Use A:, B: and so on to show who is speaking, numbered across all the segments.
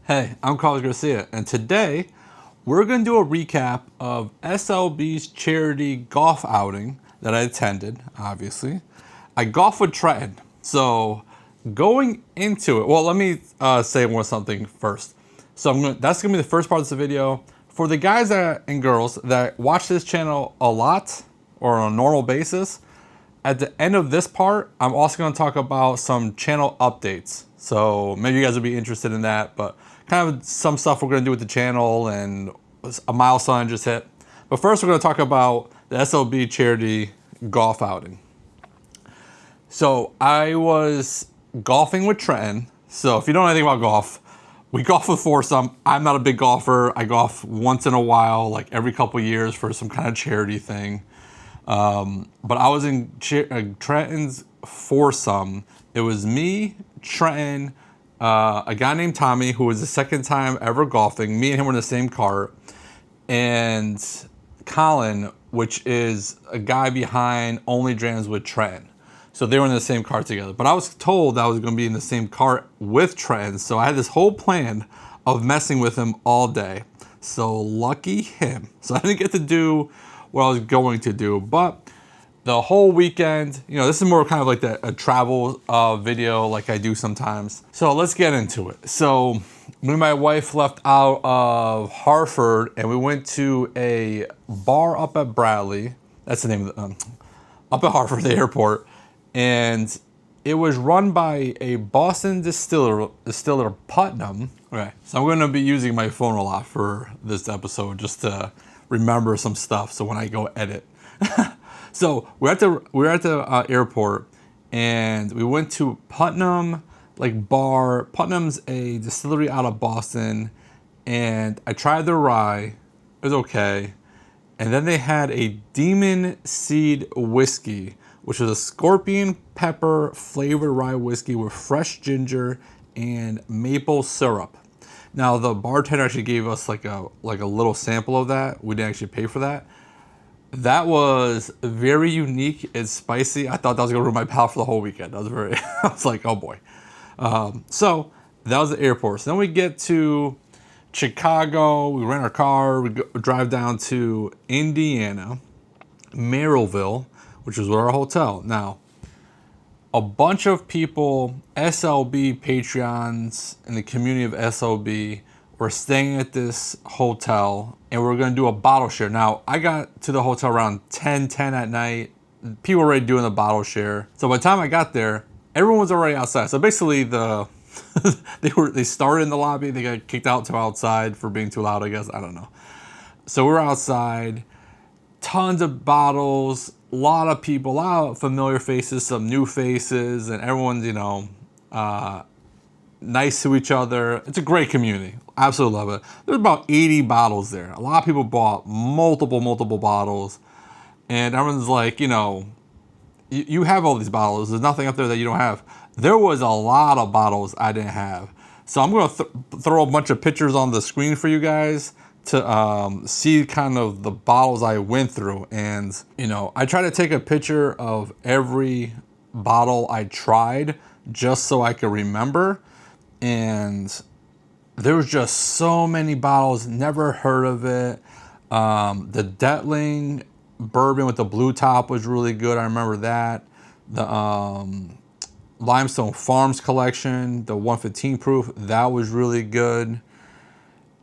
A: Hey, I'm Carlos Garcia, and today we're going to do a recap of SLB's charity golf outing that I attended, obviously. I golf with Trenton, so going into it, well, let me say something first. So that's going to be the first part of this video. For the guys and girls that watch this channel a lot or on a normal basis, at the end of this part, I'm also going to talk about some channel updates. So maybe you guys will be interested in that, but kind of some stuff we're going to do with the channel and a milestone I just hit. But first, we're going to talk about the SLB charity golf outing. So I was golfing with Trenton. So if you don't know anything about golf, we golf with foursome. I'm not a big golfer. I golf once in a while, like every couple years for some kind of charity thing. But I was in Trenton's foursome. It was me, Trenton, a guy named Tommy, who was the second time ever golfing. Me and him were in the same cart. And Colin, which is a guy behind Only Drams with Trenton. So they were in the same cart together. But I was told I was going to be in the same cart with Trenton. So I had this whole plan of messing with him all day. So lucky him. So I didn't get to do what I was going to do. But the whole weekend, you know, this is more kind of like a travel video like I do sometimes. So let's get into it. So me and my wife left out of Hartford and we went to a bar up at Bradley. That's the name of the, up at Hartford, the airport. And it was run by a Boston distiller Putnam. Okay, so I'm going to be using my phone a lot for this episode just to remember some stuff. So when I go edit. So we're at the airport and we went to Putnam bar. Putnam's a distillery out of Boston, and I tried their rye. It was okay. And then they had a Demon Seed whiskey, which was a scorpion pepper flavored rye whiskey with fresh ginger and maple syrup. Now the bartender actually gave us like a little sample of that. We didn't actually pay for that. That was very unique and spicy. I thought that was gonna ruin my palate for the whole weekend. I was like, oh boy. So that was the airport. So then we get to Chicago. We rent our car. We drive down to Indiana, Merrillville, which is our hotel. Now, a bunch of people, SLB Patreons in the community of SLB, were staying at this hotel and we're gonna do a bottle share. Now, I got to the hotel around 10 at night. People were already doing the bottle share. So by the time I got there, everyone was already outside. So basically they started in the lobby, they got kicked out to outside for being too loud, I guess, I don't know. So we're outside, tons of bottles, a lot of people, a lot of familiar faces, some new faces, and everyone's, you know, nice to each other. It's a great community. Absolutely love it. There's about 80 bottles there. A lot of people bought multiple bottles. And everyone's like, you know, you have all these bottles. There's nothing up there that you don't have. There was a lot of bottles I didn't have. So I'm going to throw a bunch of pictures on the screen for you guys to see kind of the bottles I went through. And, you know, I try to take a picture of every bottle I tried just so I could remember. And there was just so many bottles, never heard of it. The Detling bourbon with the blue top was really good. I remember that. The Limestone Farms collection, the 115 proof, that was really good.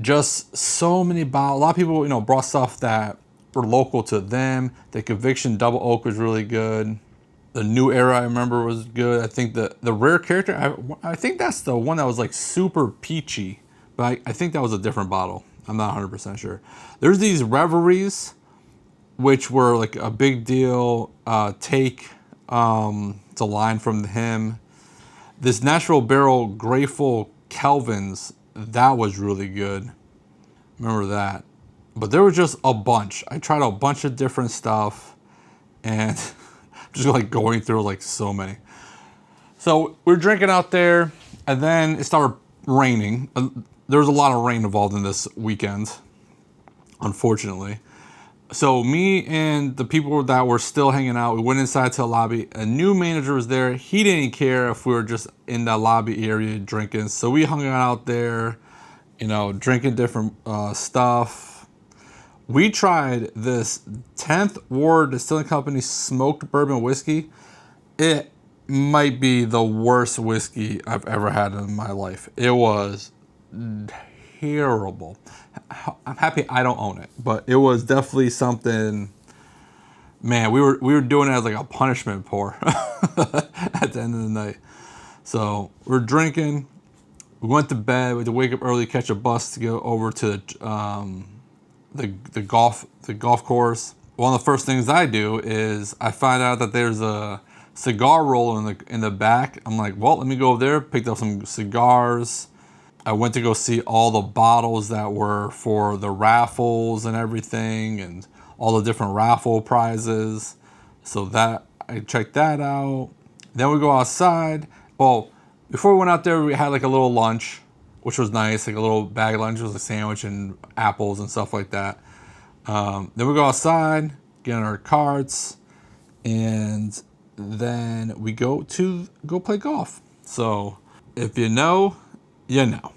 A: Just so many bottles. A lot of people, you know, brought stuff that were local to them. The Conviction Double Oak was really good. The New Era, I remember, was good. I think the Rare Character, I think that's the one that was like super peachy, but I think that was a different bottle. I'm not 100% sure. There's these Reveries, which were like a big deal. It's a line from him. This Natural Barrel Grateful Kelvins, that was really good. Remember that. But there was just a bunch. I tried a bunch of different stuff and just like going through like so many. So we're drinking out there and then it started raining. There was a lot of rain involved in this weekend, unfortunately. So me and the people that were still hanging out, we went inside to the lobby. A new manager was there. He didn't care if we were just in that lobby area drinking. So we hung out there, you know, drinking different stuff. We tried this 10th Ward Distilling Company smoked bourbon whiskey. It might be the worst whiskey I've ever had in my life. It was terrible. I'm happy I don't own it, but it was definitely something. Man, we were doing it as like a punishment pour at the end of the night. So we're drinking. We went to bed. We had to wake up early, catch a bus to go over to the golf course. One of the first things I do is I find out that there's a cigar roller in the back. I'm like, well, let me go over there. Picked up some cigars. I went to go see all the bottles that were for the raffles and everything, and all the different raffle prizes. So that I checked that out. Then we go outside. Well, before we went out there, we had like a little lunch, which was nice, like a little bag of lunch. It was a sandwich and apples and stuff like that. Then we go outside, get in our carts, and then we go play golf. So if you know, you know.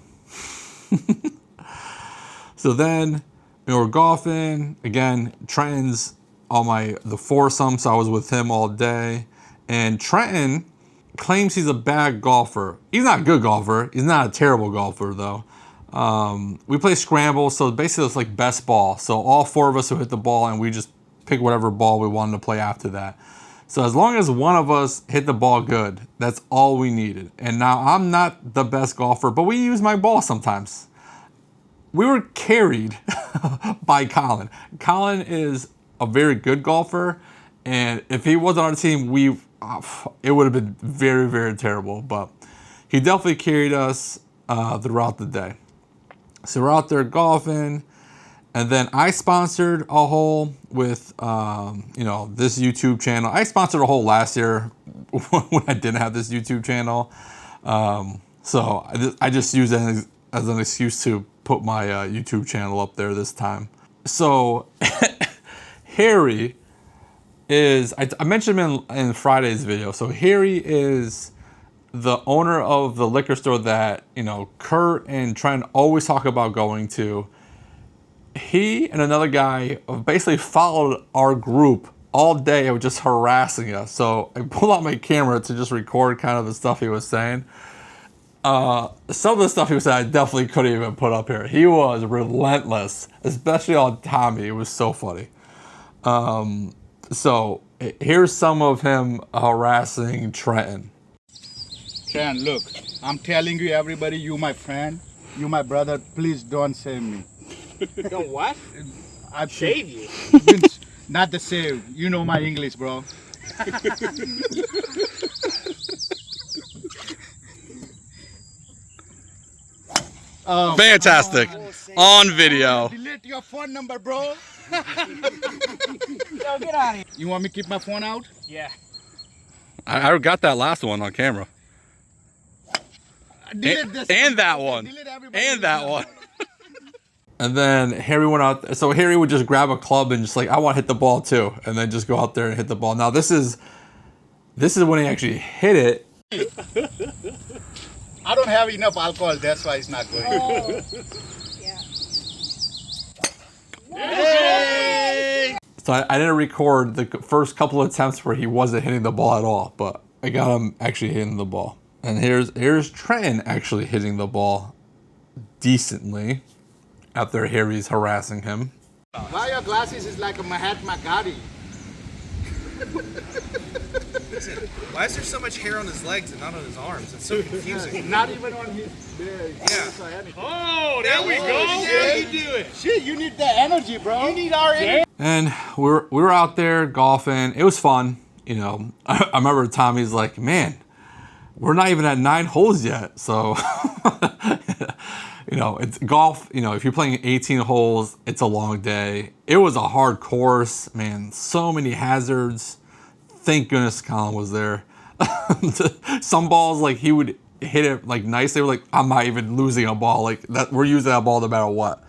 A: So then we were golfing again. Trenton's the foursome, so I was with him all day. And Trenton claims he's a bad golfer. He's not a good golfer. He's not a terrible golfer though. We play scramble, so basically it's like best ball. So all four of us who hit the ball, and we just pick whatever ball we wanted to play after that. So as long as one of us hit the ball good, that's all we needed. And now I'm not the best golfer, but we use my ball sometimes. We were carried by Colin. Colin is a very good golfer, and if he wasn't on our team, it would have been very, very terrible. But he definitely carried us throughout the day. So we're out there golfing, and then I sponsored a hole with this YouTube channel. I sponsored a hole last year when I didn't have this YouTube channel, so I just used it as an excuse to put my YouTube channel up there this time. So Harry is, I mentioned him in Friday's video. So Harry is the owner of the liquor store that, Kurt and Trenton always talk about going to. He and another guy basically followed our group all day and were just harassing us. So I pulled out my camera to just record kind of the stuff he was saying. Some of the stuff he was saying I definitely couldn't even put up here. He was relentless, especially on Tommy. It was so funny. So here's some of him harassing Trenton.
B: Trent, look, I'm telling you, everybody, you my friend, you my brother, please don't save me.
C: Don't what?
B: I've
C: Shave you?
B: Not the save. You know my English, bro.
A: Fantastic. On video.
B: Delete your phone number, bro.
C: Yo, get out of here.
B: You want me to keep my phone out?
C: Yeah.
A: I got that last one on camera.
B: Delete this.
A: And that one.
B: Delete everybody.
A: And that one. And then Harry went out. So Harry would just grab a club and just like, I want to hit the ball too. And then just go out there and hit the ball. Now this is when he actually hit it.
B: I don't have enough alcohol, that's why it's not going.
D: Oh, yeah.
B: Hey!
A: So I didn't record the first couple of attempts where he wasn't hitting the ball at all, but I got him actually hitting the ball. And here's Trenton actually hitting the ball decently after Harry's harassing him.
B: Why your glasses is like a Mahatma Gandhi?
E: Listen, why is there so much hair on his legs and not on his arms? It's so confusing.
B: Not even on his
E: Yeah.
C: Oh, there we go.
B: How you do it? Shit, you need the energy, bro. You need our energy.
A: And we were out there golfing. It was fun. I remember Tommy's like, man, we're not even at 9 holes yet. So, it's golf. If you're playing 18 holes, it's a long day. It was a hard course, man. So many hazards. Thank goodness Colin was there. Some balls, like he would hit it like nice. They were like, I'm not even losing a ball. Like that, we're using that ball no matter what.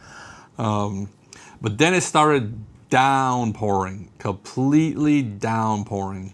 A: But then it started downpouring, completely downpouring.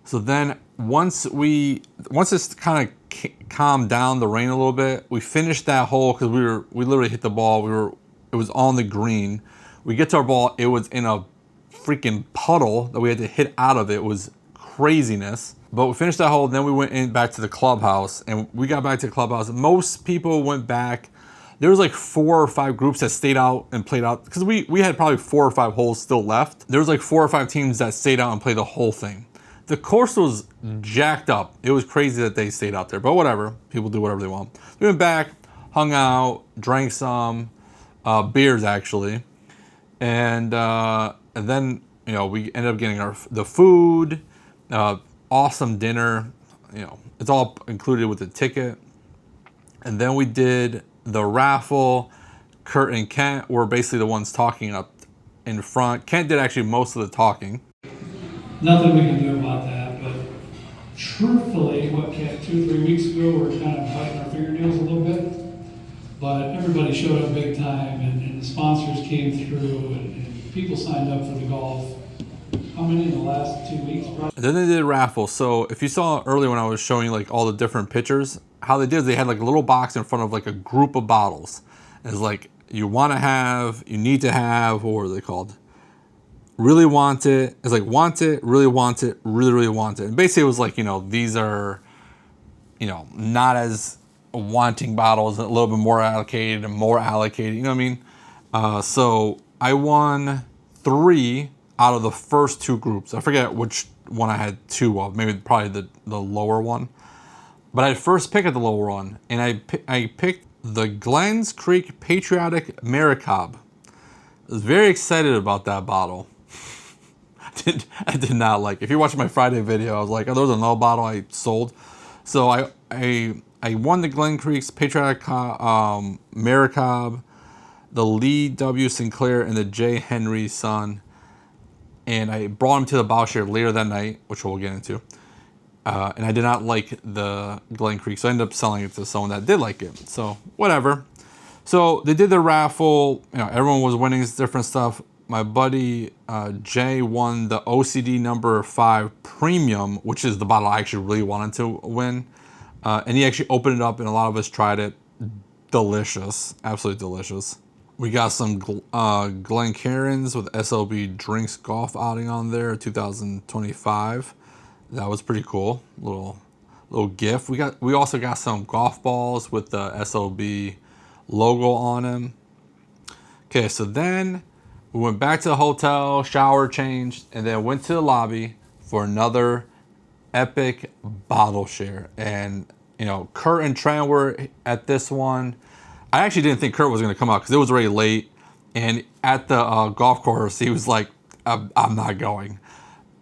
A: So then once it's kind of calmed down the rain a little bit, we finished that hole because we literally hit the ball. It was on the green. We get to our ball, it was in a freaking puddle that we had to hit out of. It was craziness. But we finished that hole, then we went in back to the clubhouse, and we got back to the clubhouse. Most people went back. There was like 4 or 5 groups that stayed out and played out because we had probably 4 or 5 holes still left. There was like 4 or 5 teams that stayed out and played the whole thing. The course was jacked up. It was crazy that they stayed out there, but whatever. People do whatever they want. We went back, hung out, drank some beers actually, and then we ended up getting the food, awesome dinner. It's all included with the ticket, and then we did the raffle. Kurt and Kent were basically the ones talking up in front. Kent did actually most of the talking.
F: Nothing we can do about that, but truthfully, 2 or 3 weeks ago, we were kind of biting our fingernails a little bit. But everybody showed up big time, and the sponsors came through, and people signed up for the golf. How many in the last 2 weeks, bro?
A: And then they did a raffle. So if you saw earlier when I was showing like all the different pictures, how they did is they had like a little box in front of like a group of bottles. And it's like you want to have, you need to have, what were they called? Really want it. It's like want it, really want it, really, really want it. And basically it was like, these are, not as wanting bottles, a little bit more allocated and more allocated, you know what I mean? So I won 3 out of the first 2 groups. I forget which one I had 2 of, maybe probably the lower one. But I had first pick at the lower one, and I picked the Glens Creek Patriotic Maricob. I was very excited about that bottle. I did not like. If you're watching my Friday video, I was like, oh, there was another bottle I sold. So I won the Glen Creek's Patriotic Maricob, the Lee W. Sinclair, and the J. Henry son. And I brought him to the bottle share later that night, which we'll get into. And I did not like the Glen Creek, so I ended up selling it to someone that did like it. So whatever. So they did the raffle. Everyone was winning different stuff. My buddy Jay won the OCD number 5 premium, which is the bottle I actually really wanted to win. And he actually opened it up, and a lot of us tried it. Delicious, absolutely delicious. We got some Glencairns with SLB Drinks Golf outing on there, 2025. That was pretty cool. Little gift. We also got some golf balls with the SLB logo on them. Okay, so then we went back to the hotel, shower, changed, and then went to the lobby for another epic bottle share. And Kurt and Trenton were at this one. I actually didn't think Kurt was going to come out because it was already late. And at the golf course, he was like, "I'm not going."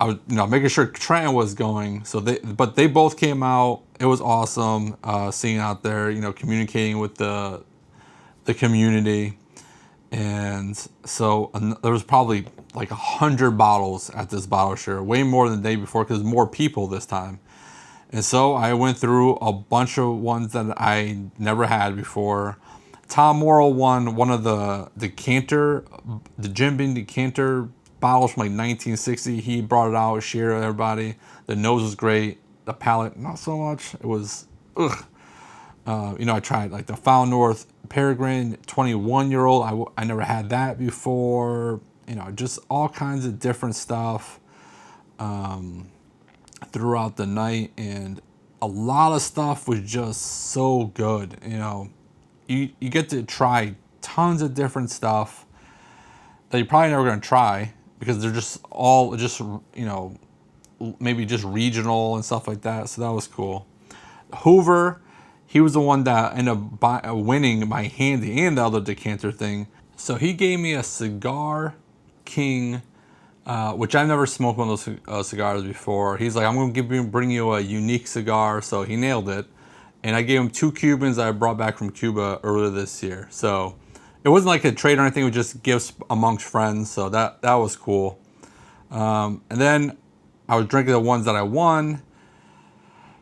A: I was, making sure Trenton was going. But they both came out. It was awesome seeing out there. Communicating with the community. And so there was probably like 100 bottles at this bottle share, way more than the day before because more people this time. And so I went through a bunch of ones that I never had before. Tom Morrill won one of the decanter, the Jim Beam decanter bottles from like 1960. He brought it out, shared it with everybody. The nose was great. The palate, not so much. It was, ugh. I tried like the Foul North Peregrine 21-year-old. I never had that before. Just all kinds of different stuff throughout the night, and a lot of stuff was just so good. You get to try tons of different stuff that you're probably never going to try because they're just all maybe just regional and stuff like that. So that was cool. Hoover, he was the one that ended up winning my handy and the other decanter thing. So he gave me a Cigar King, which I've never smoked one of those cigars before. He's like, I'm going to bring you a unique cigar. So he nailed it. And I gave him 2 Cubans that I brought back from Cuba earlier this year. So it wasn't like a trade or anything. It was just gifts amongst friends. So that was cool. And then I was drinking the ones that I won.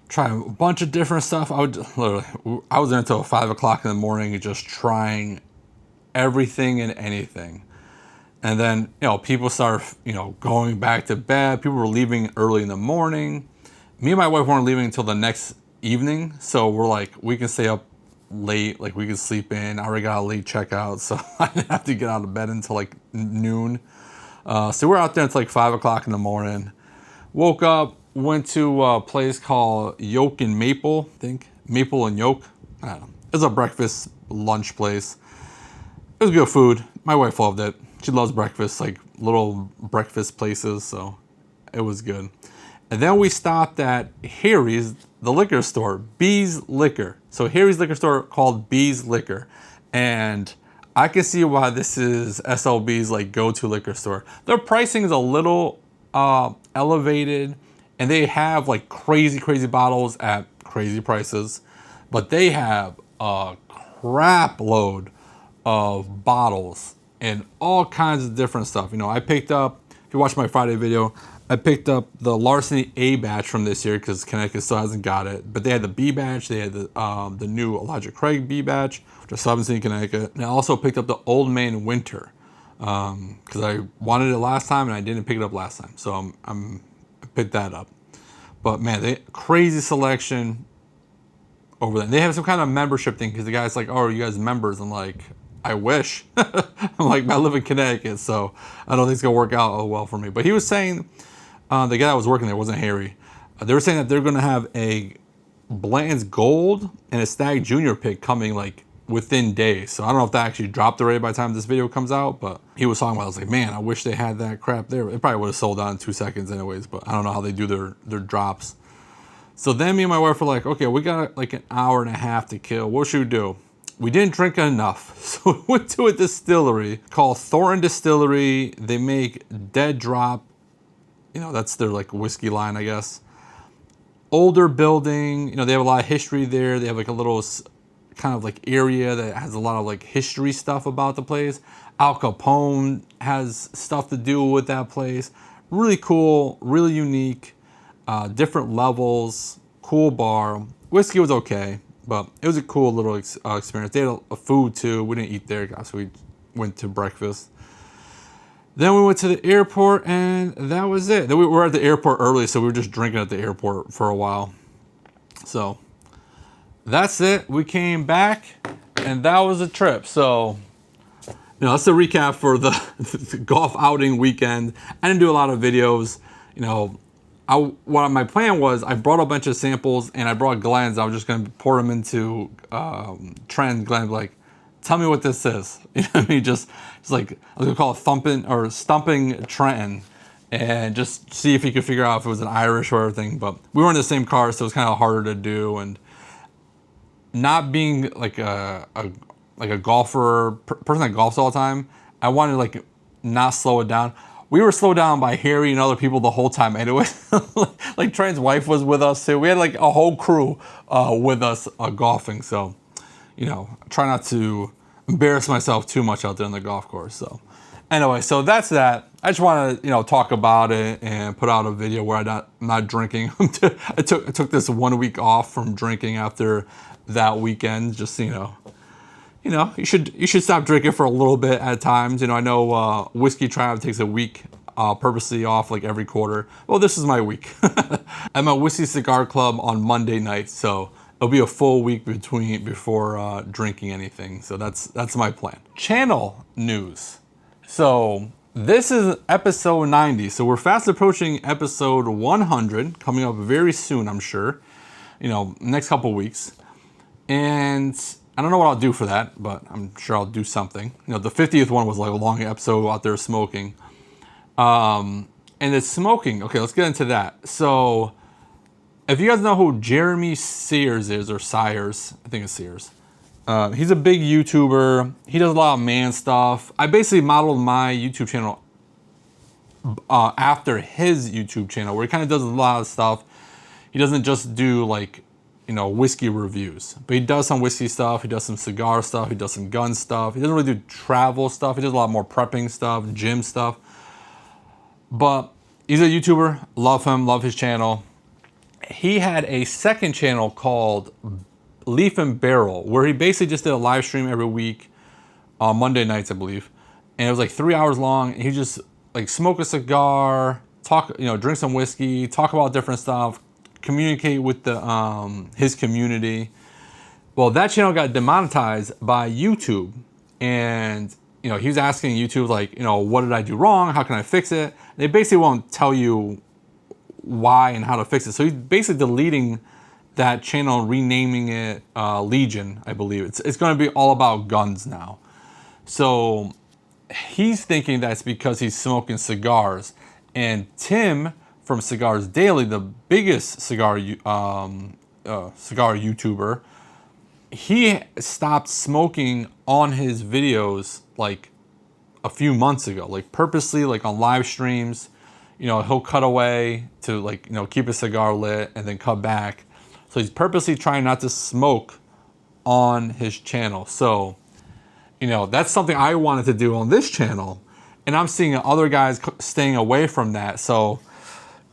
A: Trying a bunch of different stuff. I was there until 5 o'clock in the morning just trying everything and anything. And then, people started, going back to bed. People were leaving early in the morning. Me and my wife weren't leaving until the next evening, so we're like, we can stay up late, like we can sleep in. I already got a late checkout, so I didn't have to get out of bed until like noon. So we're out there until like 5 o'clock in the morning. Woke up, went to a place called Yolk and Maple, I think. Maple and Yolk. I don't know. It's a breakfast lunch place. It was good food. My wife loved it. She loves breakfast, like little breakfast places, so it was good. And then we stopped at Harry's, the liquor store, B's Liquor. So Harry's liquor store called B's Liquor. And I can see why this is SLB's like go-to liquor store. Their pricing is a little elevated, and they have like crazy bottles at crazy prices, but they have a crap load of bottles and all kinds of different stuff. You know, I picked up, if you watch my Friday video, I picked up the Larceny A batch from this year because Connecticut still hasn't got it. But they had the B batch, they had the new Elijah Craig B batch, which I still haven't seen in Connecticut. And I also picked up the Old Man Winter because I wanted it last time and I didn't pick it up last time. So I picked that up. But man, they crazy selection over there. And they have some kind of membership thing because the guy's like, oh, are you guys members? I'm like, I wish. I'm like, I live in Connecticut, so I don't think it's gonna work out well for me. But he was saying, the guy that was working there wasn't Harry. They were saying that they're gonna have a Blanton's Gold and a Stag Junior pick coming like within days. So I don't know if that actually dropped already by the time this video comes out, but he was talking about it. I was like, man, I wish they had that crap there. It probably would have sold out in 2 seconds anyways, but I don't know how they do their drops. So then me and my wife were like, okay, we got like an hour and a half to kill. What should we do? We didn't drink enough, so we went to a distillery called Thornton Distillery. They make Dead Drop, you know, that's their like whiskey line, I guess. Older building, you know, they have a lot of history there. They have like a little kind of like area that has a lot of like history stuff about the place. Al Capone has stuff to do with that place. Really cool, really unique, different levels, cool bar. Whiskey was okay, but it was a cool little experience. They had a food too. We didn't eat there, so we went to breakfast. Then we went to the airport, and that was it. Then we were at the airport early, so we were just drinking at the airport for a while. So that's it. We came back, and that was a trip. So, you know, that's the recap for the golf outing weekend. I didn't do a lot of videos. You know, what my plan was, I brought a bunch of samples, and I brought Glens. I was just going to pour them into Trent. Glenn, like, tell me what this is. You know what I mean? Just like, I was gonna call it stumping Trenton, and just see if he could figure out if it was an Irish or everything. But we were in the same car, so it was kind of harder to do. And not being like a golfer, person that golfs all the time, I wanted to like not slow it down. We were slowed down by Harry and other people the whole time anyway. Like Trent's wife was with us too. We had like a whole crew with us golfing. So, you know, try not to embarrass myself too much out there on the golf course. So anyway, so that's that. I just want to, you know, talk about it and put out a video where I'm not drinking. I took this 1 week off from drinking after that weekend. Just, you know, you should stop drinking for a little bit at times. You know, I know Whiskey Tribe takes a week purposely off like every quarter. Well, this is my week. I'm at Whiskey Cigar Club on Monday night, so it'll be a full week before drinking anything. So that's my plan. Channel news. So this is episode 90. So we're fast approaching episode 100, coming up very soon, I'm sure. You know, next couple weeks. And I don't know what I'll do for that, but I'm sure I'll do something. You know, the 50th one was like a long episode out there smoking. And it's smoking. Okay, let's get into that. So if you guys know who Jeremy Sears is, or Sires, I think it's Sears. He's a big YouTuber. He does a lot of man stuff. I basically modeled my YouTube channel after his YouTube channel, where he kind of does a lot of stuff. He doesn't just do like, you know, whiskey reviews, but he does some whiskey stuff. He does some cigar stuff. He does some gun stuff. He doesn't really do travel stuff. He does a lot more prepping stuff, gym stuff. But he's a YouTuber. Love him. Love his channel. He had a second channel called Leaf and Barrel, where he basically just did a live stream every week on Monday nights, I believe. And it was like 3 hours long. And he just like smoke a cigar, talk, you know, drink some whiskey, talk about different stuff, communicate with the his community. Well, that channel got demonetized by YouTube, and he was asking YouTube like, what did I do wrong? How can I fix it? They basically won't tell you why and how to fix it. So he's basically deleting that channel and renaming it Legion, I believe. It's going to be all about guns now. So he's thinking that's because he's smoking cigars. And Tim from Cigars Daily, the biggest cigar YouTuber, he stopped smoking on his videos like a few months ago, like purposely, like on live streams. He'll cut away to like, keep a cigar lit and then cut back. So he's purposely trying not to smoke on his channel. So, that's something I wanted to do on this channel. And I'm seeing other guys staying away from that. So,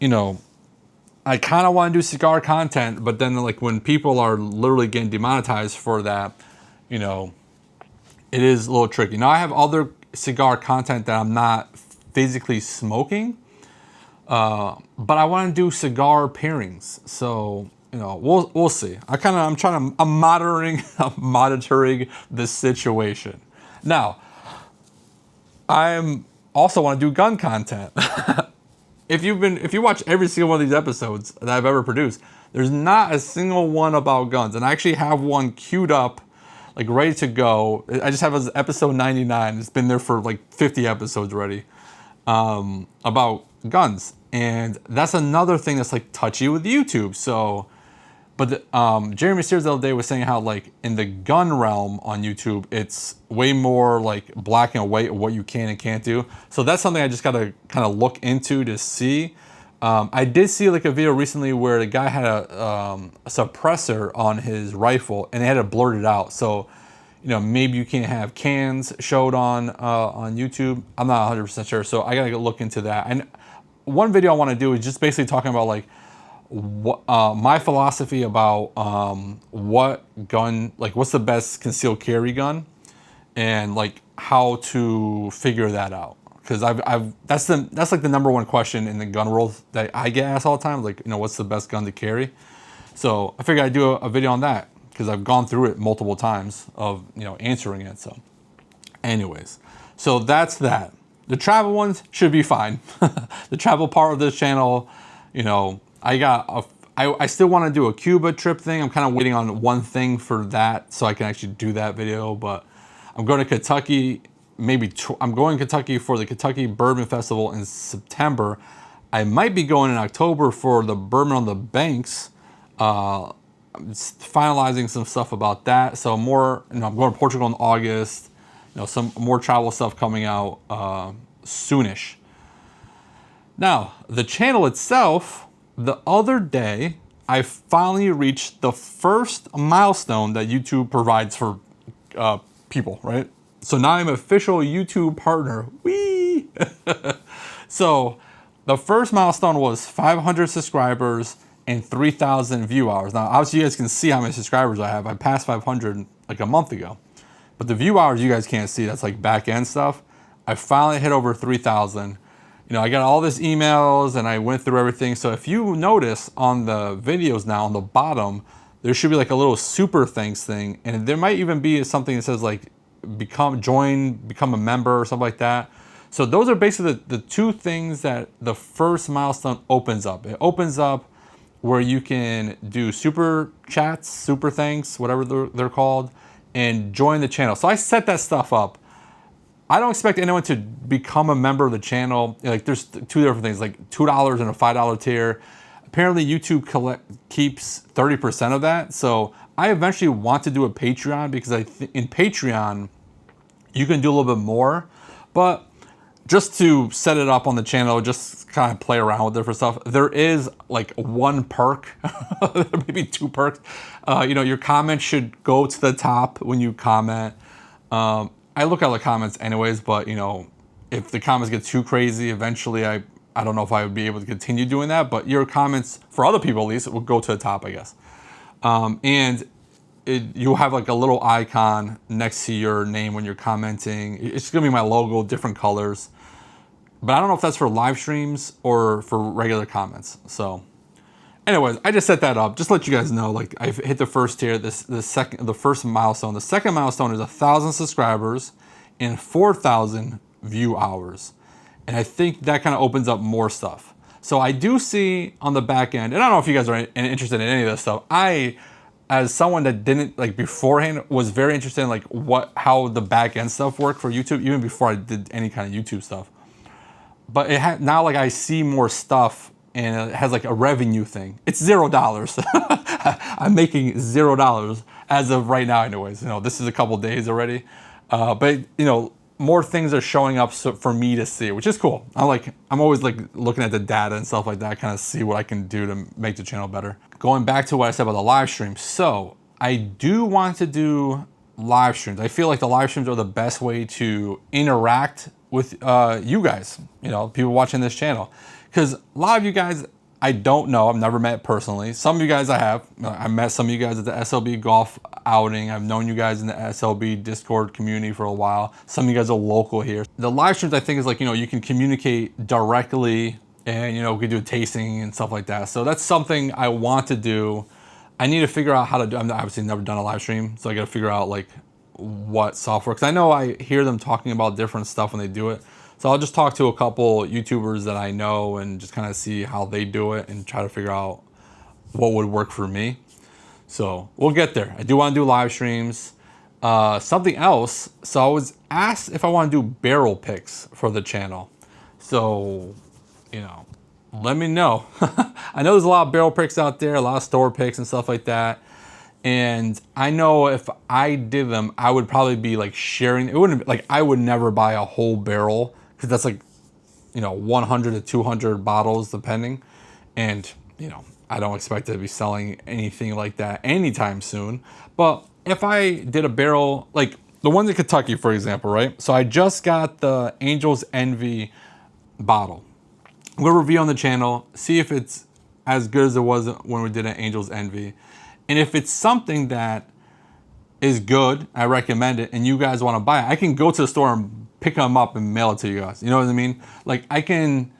A: I kind of want to do cigar content, but then like when people are literally getting demonetized for that, it is a little tricky. Now I have other cigar content that I'm not physically smoking, but I want to do cigar pairings. So, we'll see. I'm monitoring this situation. Now, I'm also want to do gun content. If you watch every single one of these episodes that I've ever produced, there's not a single one about guns. And I actually have one queued up, like ready to go. I just have episode 99. It's been there for like 50 episodes already, about guns. And that's another thing that's like touchy with YouTube. So, but Jeremy Sears the other day was saying how like in the gun realm on YouTube, it's way more like black and white of what you can and can't do. So that's something I just got to kind of look into to see. I did see like a video recently where the guy had a suppressor on his rifle and they had it blurted out. So, maybe you can't have cans showed on YouTube. I'm not 100% sure. So I got to look into that. And one video I want to do is just basically talking about like what my philosophy about what gun, like what's the best concealed carry gun, and like how to figure that out. Because that's like the number one question in the gun world that I get asked all the time. Like, what's the best gun to carry? So I figured I'd do a video on that because I've gone through it multiple times of answering it. So, anyways, so that's that. The travel ones should be fine. The travel part of this channel, I still want to do a Cuba trip thing. I'm kind of waiting on one thing for that so I can actually do that video. But I'm going to Kentucky. I'm going to Kentucky for the Kentucky Bourbon Festival in September. I might be going in October for the Bourbon on the Banks. I'm finalizing some stuff about that. So more, I'm going to Portugal in August. Some more travel stuff coming out soonish. Now, the channel itself, the other day, I finally reached the first milestone that YouTube provides for people, right? So now I'm an official YouTube partner. Whee! So the first milestone was 500 subscribers and 3,000 view hours. Now, obviously, you guys can see how many subscribers I have. I passed 500 like a month ago. But the view hours you guys can't see. That's like back end stuff. I finally hit over 3,000. I got all this emails and I went through everything. So if you notice on the videos now on the bottom, there should be like a little super thanks thing. And there might even be something that says like become a member or something like that. So those are basically the two things that the first milestone opens up. It opens up where you can do super chats, super thanks, whatever they're called, and join the channel. So I set that stuff up. I don't expect anyone to become a member of the channel. Like there's two different things, like $2 and a $5 tier. Apparently YouTube keeps 30% of that. So I eventually want to do a Patreon because in Patreon, you can do a little bit more, but just to set it up on the channel, just kind of play around with different stuff. There is like one perk, maybe two perks. Your comments should go to the top when you comment. I look at the comments anyways, but if the comments get too crazy, eventually I don't know if I would be able to continue doing that, but your comments, for other people at least, will go to the top, I guess. And you'll have like a little icon next to your name when you're commenting. It's gonna be my logo, different colors. But I don't know if that's for live streams or for regular comments. So anyways, I just set that up just to let you guys know. Like I've hit the first tier, the first milestone. The second milestone is 1,000 subscribers and 4,000 view hours, and I think that kind of opens up more stuff. So I do see on the back end, and I don't know if you guys are interested in any of this stuff. I, as someone that didn't like beforehand, was very interested in like how the back end stuff worked for YouTube, even before I did any kind of YouTube stuff. But now like I see more stuff, and it has like a revenue thing. It's $0. I'm making $0 as of right now, anyways. You know, this is a couple days already, but you know, more things are showing up for me to see, which is cool. I'm always like looking at the data and stuff like that, kind of see what I can do to make the channel better. Going back to what I said about the live streams, so I do want to do live streams. I feel like the live streams are the best way to interact with you guys, you know, people watching this channel, because a lot of you guys I don't know, I've never met personally. Some of you guys I have. I met some of you guys at the SLB golf outing. I've known you guys in the SLB Discord community for a while. Some of you guys are local here. The live streams I think is like, you know, you can communicate directly, and you know, we could do tasting and stuff like that. So that's something I want to do. I need to figure out how to do. I've obviously never done a live stream, so I got to figure out like what software, because I know I hear them talking about different stuff when they do it. So I'll just talk to a couple YouTubers that I know and just kind of see how they do it and try to figure out what would work for me. So we'll get there. I do want to do live streams. Something else, so I was asked if I want to do barrel picks for the channel. So, you know, let me know. I know there's a lot of barrel picks out there, a lot of store picks and stuff like that. And I know if I did them, I would probably be like sharing. It wouldn't like, I would never buy a whole barrel, because that's like, you know, 100 to 200 bottles depending. And, you know, I don't expect to be selling anything like that anytime soon. But if I did a barrel, like the ones in Kentucky, for example, right? So I just got the Angel's Envy bottle. We'll review on the channel, see if it's as good as it was when we did an Angel's Envy. And if it's something that is good, I recommend it, and you guys want to buy it, I can go to the store and pick them up and mail it to you guys. You know what I mean? Like I can,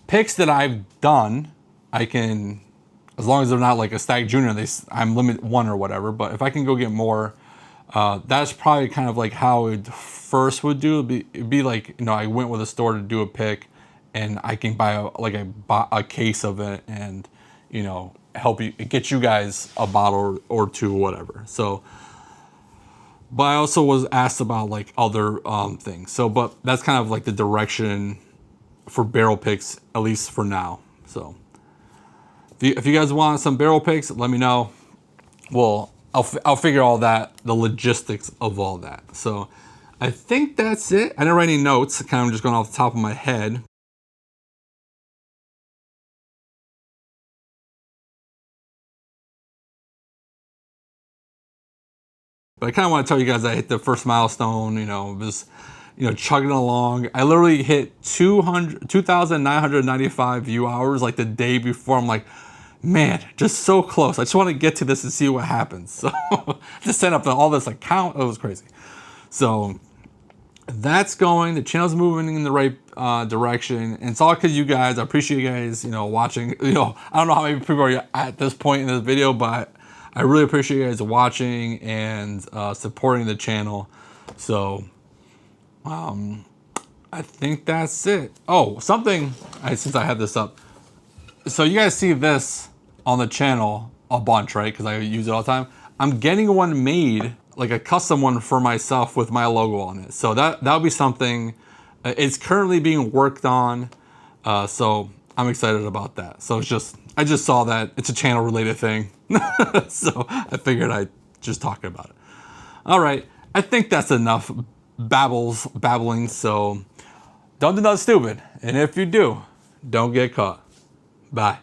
A: picks that I've done, I can, as long as they're not like a Stag Junior, I'm limit one or whatever. But if I can go get more, that's probably kind of like how it first would do. It'd be like, you know, I went with a store to do a pick, and I can buy a case of it, and you know, help you get you guys a bottle or two or whatever. So, but I also was asked about like other things. So, but that's kind of like the direction for barrel picks, at least for now. So if you guys want some barrel picks, let me know. Well, I'll figure all that, the logistics of all that. So I think that's it. I didn't write any notes, kind of just going off the top of my head. But I kind of want to tell you guys I hit the first milestone, you know, just, you know, chugging along. I literally hit 2,995 view hours like the day before. I'm like, man, just so close. I just want to get to this and see what happens. So just set up all this account. It was crazy. So that's going. The channel's moving in the right direction. And it's all because you guys. I appreciate you guys, you know, watching. You know, I don't know how many people are at this point in this video, but I really appreciate you guys watching and supporting the channel. So, I think that's it. Oh, something, since I have this up. So you guys see this on the channel a bunch, right? Because I use it all the time. I'm getting one made, like a custom one for myself with my logo on it. So that'll be something. It's currently being worked on. So I'm excited about that. So I just saw that it's a channel related thing. So I figured I'd just talk about it. All right, I think that's enough babbling. So don't do nothing stupid. And if you do, don't get caught. Bye.